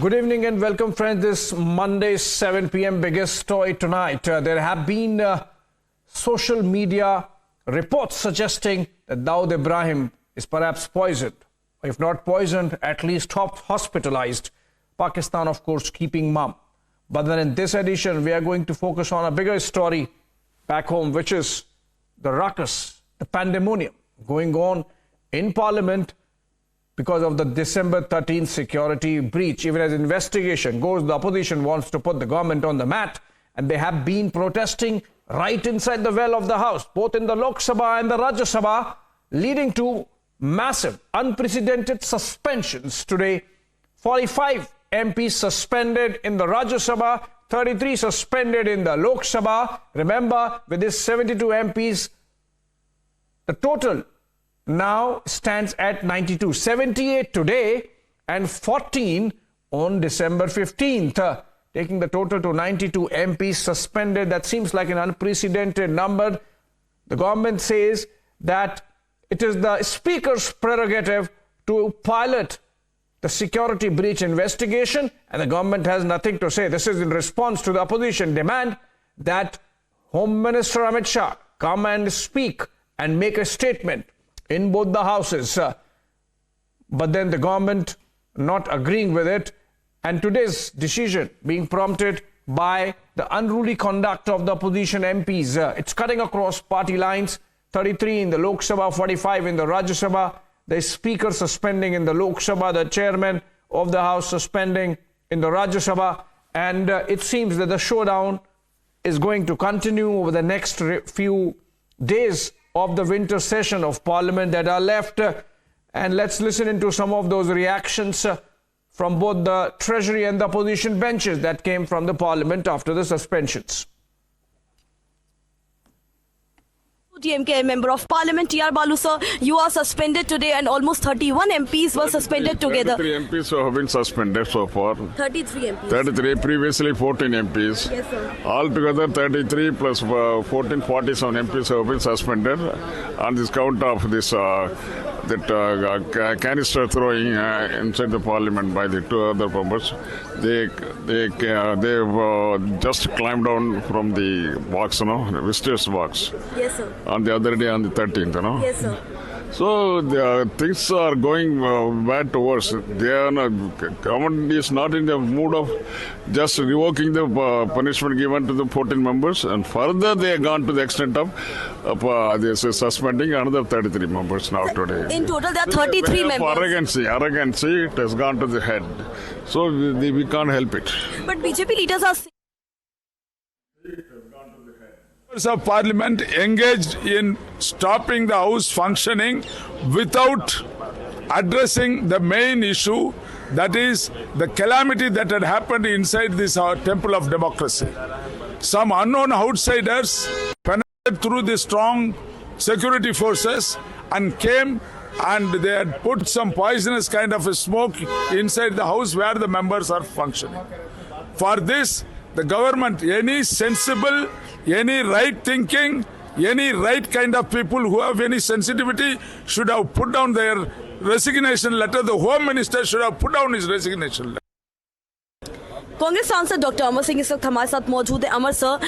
Good evening and welcome, friends. This Monday, 7 p.m. biggest story tonight. There have been social media reports suggesting that Dawood Ibrahim is perhaps poisoned. If not poisoned, at least hospitalized. Pakistan, of course, keeping mum. But then in this edition, we are going to focus on a bigger story back home, which is the ruckus, the pandemonium going on in Parliament because of the December 13th security breach. Even as investigation goes, the opposition wants to put the government on the mat, and they have been protesting right inside the well of the House, both in the Lok Sabha and the Rajya Sabha, leading to massive, unprecedented suspensions today. 45 MPs suspended in the Rajya Sabha, 33 suspended in the Lok Sabha. Remember, with this 72 MPs, the total now stands at 92, 78 today and 14 on December 15th, taking the total to 92 MPs suspended. That seems like an unprecedented number. The government says that it is the Speaker's prerogative to pilot the security breach investigation, and the government has nothing to say. This is in response to the opposition demand that Home Minister Amit Shah come and speak and make a statement in both the houses. But then the government not agreeing with it, and today's decision being prompted by the unruly conduct of the opposition MPs. It's cutting across party lines. 33 in the Lok Sabha, 45 in the Rajya Sabha. The Speaker suspending in the Lok Sabha, the Chairman of the House suspending in the Rajya Sabha. And it seems that the showdown is going to continue over the next few days of the winter session of Parliament that are left. And let's listen into some of those reactions from both the Treasury and the opposition benches that came from the Parliament after the suspensions. TMK member of Parliament, T.R. Balu sir, you are suspended today and almost 31 MPs were suspended together. 33 MPs have been suspended so far. 33 MPs. 33, previously 14 MPs. Yes, sir. Altogether 33 plus 14, 47 MPs have been suspended on this count of this canister throwing inside the Parliament by the two other members. They've just climbed down from the box, the visitors box. Yes, sir. On the other day, on the 13th, Yes, sir. So things are going bad to worse. Government is not in the mood of just revoking the punishment given to the 14 members, and further they have gone to the extent of suspending another 33 members now today. In total, there are 33 members. Arrogancy, it has gone to the head. So we can't help it. But BJP leaders are saying Members of Parliament engaged in stopping the House functioning without addressing the main issue, that is the calamity that had happened inside this temple of democracy. Some unknown outsiders penetrated through the strong security forces and came, and they had put some poisonous kind of a smoke inside the house where the members are functioning. For this, the government, any sensible, any right thinking, any right kind of people who have any sensitivity should have put down their resignation letter. The Home Minister should have put down his resignation letter. Congress सांसद doctor Amar Singh इस वक्त हमारे साथ मौजूद है. अमर sir,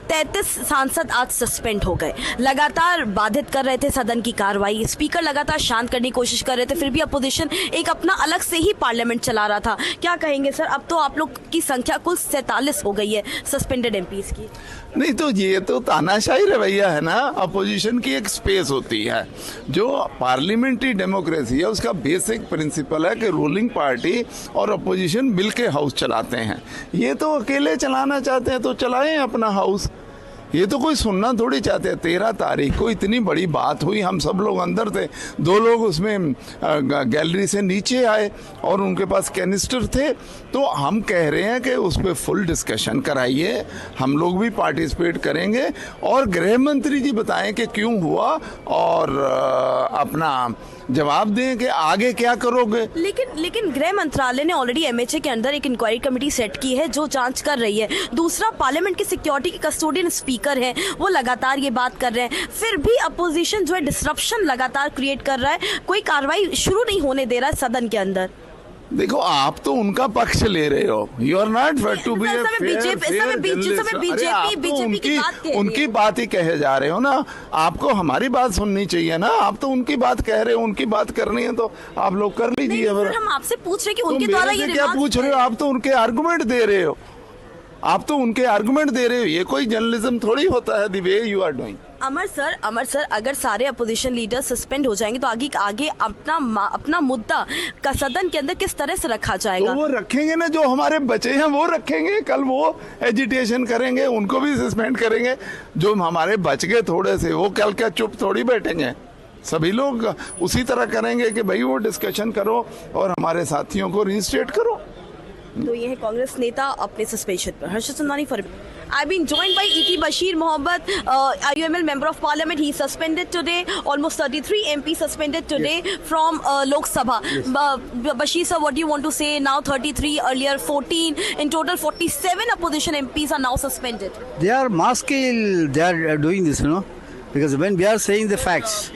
33 सांसद आज suspend हो गए, लगातार बाधित कर रहे थे सदन की कार्रवाई. स्पीकर लगातार शांत करने की कोशिश कर रहे थे, फिर भी अपोजिशन एक अपना अलग से ही पार्लियामेंट चला रहा था. क्या कहेंगे सर, अब तो आप लोग की संख्या कुल 47 हो गई है सस्पेंडेड एमपीज की. नहीं तो ये तो तानाशाही रवैया है ना. अपोजिशन की एक स्पेस होती है. जो पार्लियामेंट्री डेमोक्रेसी है उसका बेसिक प्रिंसिपल है कि रूलिंग पार्टी और अपोजिशन मिलके हाउस चलाते हैं. ये तो अकेले चलाना चाहते हैं तो चलाएं अपना हाउस. ये तो कोई सुनना थोड़ी चाहते हैं. 13 तारीख को इतनी बड़ी बात हुई, हम सब लोग अंदर थे, 2 लोग उसमें गैलरी से नीचे आए और उनके पास कैनिस्टर थे. तो हम कह रहे हैं कि उस पर फुल डिस्कशन कराइए, हम लोग भी पार्टिसिपेट करेंगे और गृह मंत्री जी बताएं कि क्यों हुआ और अपना जवाब दें कि आगे क्या करोगे. लेकिन गृह मंत्रालय ने ऑलरेडी एमएचए के अंदर एक इंक्वायरी कमेटी सेट की है जो जांच कर रही है. दूसरा, पार्लियामेंट की सिक्योरिटी के कस्टोडियन स्पीकर हैं, वो लगातार ये बात कर रहे हैं. फिर भी अपोजिशन जो है डिसरप्शन लगातार क्रिएट कर रहा है, कोई कार्रवाई शुरू नहीं होने दे रहा है सदन के अंदर. देखो आप तो उनका पक्ष ले रहे हो, you are not to be उनकी बात ही कहे जा रहे हो ना, आपको हमारी बात सुननी चाहिए ना, आप तो उनकी बात कह रहे हो, उनकी बात करनी है तो आप लोग कर लीजिए। हम आपसे पूछ रहे कि उनके द्वारा ये क्या पूछ रहे हो, आप तो उनके आर्गुमेंट दे रहे हो, आप तो उनके आर्गुमेंट दे रहे हो, ये कोई जर्नलिज्म थोड़ी होता है the way you are doing. Amar sir अगर सारे अपोजिशन लीडर सस्पेंड हो जाएंगे तो आगे अपना मुद्दा का सदन के अंदर किस तरह से रखा जाएगा? तो वो रखेंगे ना, जो हमारे बचे हैं वो रखेंगे, कल वो एजिटेशन करेंगे, उनको भी सस्पेंड करेंगे। जो हमारे बच गए थोड़े से, वो कल क्या चुप थोड़ी बैठेंगे, सभी लोग उसी तरह करेंगे कि भाई वो डिस्कशन करो और हमारे साथियों को रिइंस्टेट करो। तो ये है कांग्रेस नेता अपने सस्पेंशन पर। Harshad Chandwani for I've been joined by E.T. Bashir Mohammed, IUML member of parliament. He's suspended today. Almost 33 MPs suspended today from Lok Sabha. Yes. Bashir sir, what do you want to say? Now 33, earlier 14. In total 47 opposition MPs are now suspended. They are masking, they are doing this, you know. Because when we are saying the facts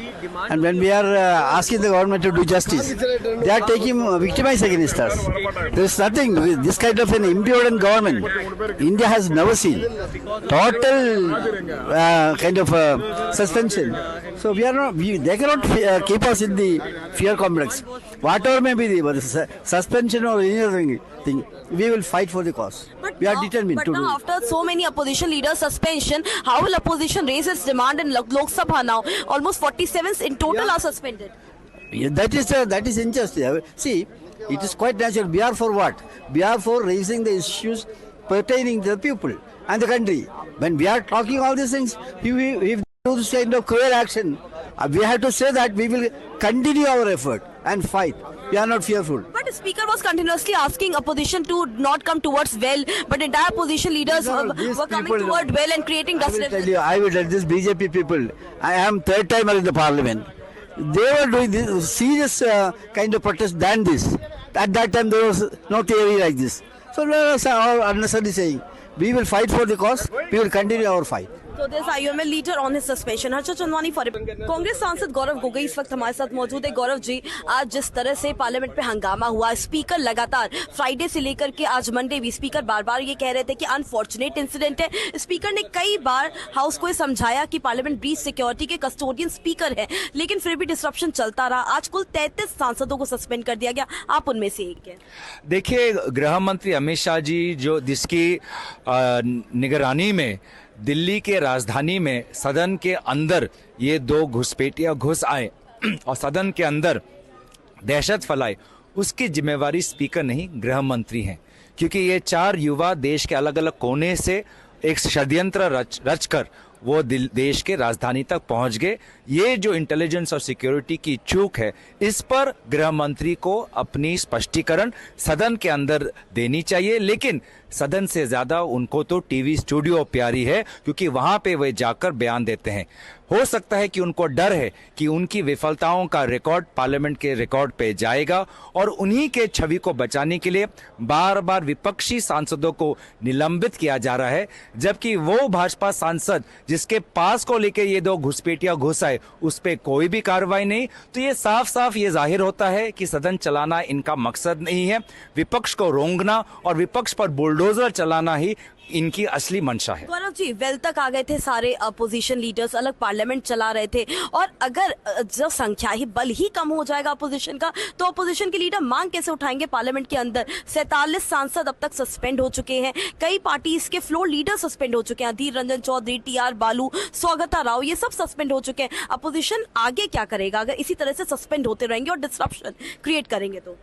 and when we are asking the government to do justice, they are taking victimize against us. There is nothing, this kind of an impudent government India has never seen. Total kind of suspension. So we are not, they cannot keep us in the fear complex. Whatever may be the suspension or anything, we will fight for the cause. We are determined to do it. But now after so many opposition leaders suspension, how will opposition raise its demand in Lok Sabha now? Almost 47 in total are suspended. Yeah, that is injustice. See, it is quite natural. We are for what? We are for raising the issues pertaining to the people and the country. When we are talking all these things, if we do this kind of cruel action, we have to say that we will continue our effort and fight. We are not fearful. But the speaker was continuously asking opposition to not come towards well, but entire opposition leaders were coming toward well and creating dust. I will tell this BJP people, I am third timer in the parliament. They were doing this serious kind of protest than this. At that time there was no theory like this. So we are unnecessarily saying, we will fight for the cause, we will continue our fight. So there's IUML leader on his suspension. Harshad Chandwani for Congress सांसद गौरव गोगोई इस वक्त हमारे साथ मौजूद है। गौरव जी, आज जिस तरह से पार्लियामेंट पे हंगामा हुआ, स्पीकर लगातार फ्राइडे से लेकर के आज मंडे भी स्पीकर बार बार ये कह रहे थे कि अनफॉर्चुनेट इंसिडेंट है। स्पीकर ने कई बार हाउस को समझाया कि पार्लियामेंट ब्रीच सिक्योरिटी के कस्टोडियन स्पीकर है, लेकिन फिर भी डिसरप्शन चलता रहा। आज कुल 33 सांसदों को सस्पेंड कर दिया गया, आप उनमें से एक है। देखिए, गृह मंत्री अमित शाह जी जिसकी निगरानी में दिल्ली के राजधानी में सदन के अंदर ये दो घुसपैठिया घुस आए और सदन के अंदर दहशत फैलाई, उसकी जिम्मेवारी स्पीकर नहीं गृह मंत्री हैं, क्योंकि ये 4 युवा देश के अलग अलग कोने से एक षड्यंत्र रचकर वो देश के राजधानी तक पहुंच गए। ये जो इंटेलिजेंस और सिक्योरिटी की चूक है, इस पर गृह मंत्री को अपनी स्पष्टीकरण सदन के अंदर देनी चाहिए। लेकिन सदन से ज्यादा उनको तो टीवी स्टूडियो प्यारी है, क्योंकि वहां पे वे जाकर बयान देते हैं। हो सकता है कि उनको डर है कि उनकी विफलताओं का रिकॉर्ड पार्लियामेंट के रिकॉर्ड पे जाएगा और उन्हीं के छवि को बचाने के लिए बार बार विपक्षी सांसदों को निलंबित किया जा रहा है, जबकि वो भाजपा सांसद जिसके पास को लेकर ये दो घुसपैठिया घुस आए उस पर कोई भी कार्रवाई नहीं। तो ये साफ साफ ये जाहिर होता है कि सदन चलाना इनका मकसद नहीं है, विपक्ष को रोंगना और विपक्ष पर बुलडोजर चलाना ही इनकी असली मंशा है। गौरव जी, वेल तक आ गए थे सारे अपोजिशन लीडर्स, अलग पार्लियामेंट चला रहे थे, और अगर जो संख्या ही बल ही कम हो जाएगा अपोजिशन का, तो अपोजिशन के लीडर मांग कैसे उठाएंगे पार्लियामेंट के अंदर? 47 सांसद अब तक सस्पेंड हो चुके हैं, कई पार्टीज के फ्लोर लीडर सस्पेंड हो चुके हैं, अधीर रंजन चौधरी, TR बालू, स्वागता राव, ये सब सस्पेंड हो चुके हैं। अपोजिशन आगे क्या करेगा अगर इसी तरह से सस्पेंड होते रहेंगे और डिसरप्शन क्रिएट करेंगे? तो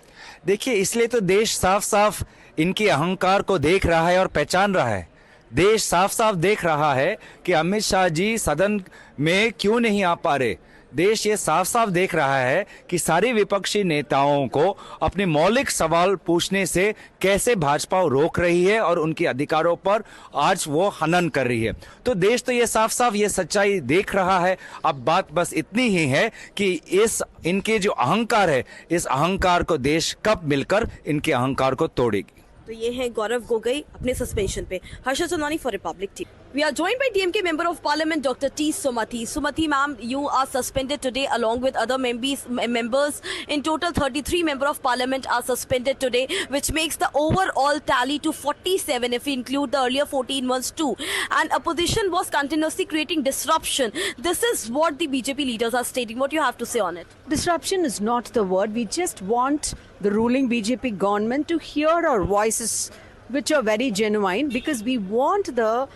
देखिए, इसलिए तो देश साफ साफ इनके अहंकार को देख रहा है और पहचान रहा है। देश साफ साफ देख रहा है कि अमित शाह जी सदन में क्यों नहीं आ पा रहे। देश ये साफ साफ देख रहा है कि सारी विपक्षी नेताओं को अपने मौलिक सवाल पूछने से कैसे भाजपा रोक रही है और उनके अधिकारों पर आज वो हनन कर रही है। तो देश तो ये साफ साफ ये सच्चाई देख रहा है। अब बात बस इतनी ही है कि इस इनके जो अहंकार है, इस अहंकार को देश कब मिलकर इनके अहंकार को तोड़ेगी। तो ये है गौरव गोगोई अपने सस्पेंशन पे। Harshad Chandwani for Republic TV. We are joined by DMK Member of Parliament Dr. T. Sumathi. Sumathi ma'am, you are suspended today along with other members. In total, 33 Member of Parliament are suspended today, which makes the overall tally to 47 if we include the earlier 14 ones too. And opposition was continuously creating disruption. This is what the BJP leaders are stating. What do you have to say on it? Disruption is not the word. We just want the ruling BJP government to hear our voices, which are very genuine, because we want the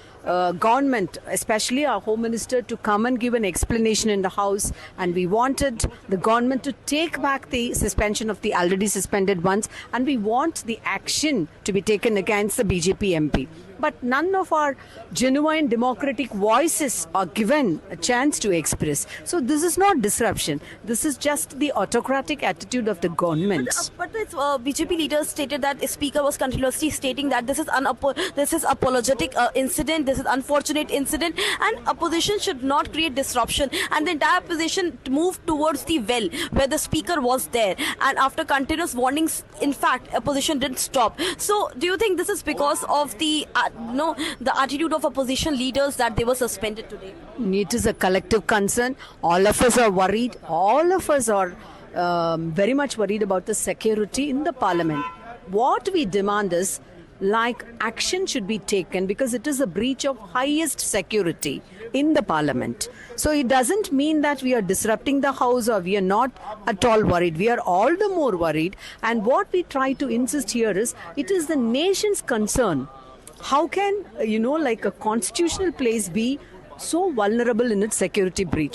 government, especially our Home Minister, to come and give an explanation in the House, and we wanted the government to take back the suspension of the already suspended ones, and we want the action to be taken against the BJP MP. But none of our genuine democratic voices are given a chance to express. So this is not disruption. This is just the autocratic attitude of the government. But BJP leaders stated that the Speaker was continuously stating that this is apologetic incident, this is unfortunate incident, and opposition should not create disruption. And the entire opposition moved towards the well where the Speaker was there. And after continuous warnings, in fact, opposition didn't stop. So do you think this is because of the attitude of opposition leaders that they were suspended today? It is a collective concern. All of us are worried. All of us are very much worried about the security in the parliament. What we demand is, like, action should be taken because it is a breach of highest security in the parliament. So it doesn't mean that we are disrupting the house or we are not at all worried. We are all the more worried. And what we try to insist here is, it is the nation's concern. How can, like a constitutional place be so vulnerable in its security breach?